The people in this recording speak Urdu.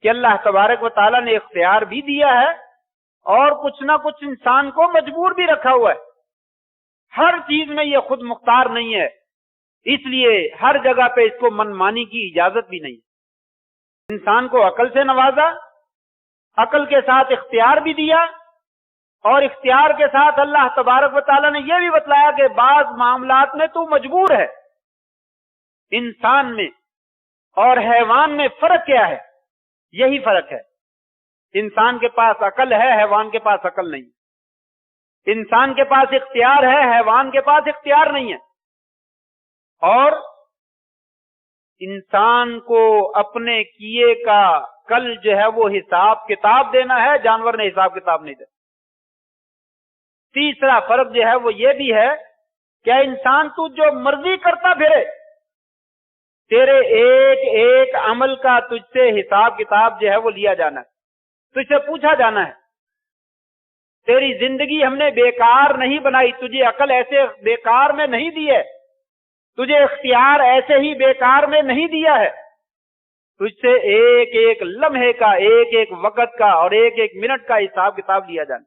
کہ اللہ تبارک و تعالیٰ نے اختیار بھی دیا ہے اور کچھ نہ کچھ انسان کو مجبور بھی رکھا ہوا ہے. ہر چیز میں یہ خود مختار نہیں ہے، اس لیے ہر جگہ پہ اس کو منمانی کی اجازت بھی نہیں. انسان کو عقل سے نوازا، عقل کے ساتھ اختیار بھی دیا، اور اختیار کے ساتھ اللہ تبارک و تعالیٰ نے یہ بھی بتلایا کہ بعض معاملات میں تو مجبور ہے. انسان میں اور حیوان میں فرق کیا ہے؟ یہی فرق ہے. انسان کے پاس عقل ہے، حیوان کے پاس عقل نہیں. انسان کے پاس اختیار ہے، حیوان کے پاس اختیار نہیں ہے. اور انسان کو اپنے کیے کا کل جو ہے وہ حساب کتاب دینا ہے، جانور نے حساب کتاب نہیں دینا. تیسرا فرق جو ہے وہ یہ بھی ہے کہ انسان تو جو مرضی کرتا پھرے، تیرے ایک ایک عمل کا تجھ سے حساب کتاب جو ہے وہ لیا جانا ہے، تجھ سے پوچھا جانا ہے. تیری زندگی ہم نے بیکار نہیں بنائی، تجھے عقل ایسے بیکار میں نہیں دی ہے، تجھے اختیار ایسے ہی بیکار میں نہیں دیا ہے. تجھ سے ایک ایک لمحے کا، ایک ایک وقت کا اور ایک ایک منٹ کا حساب کتاب لیا جانا.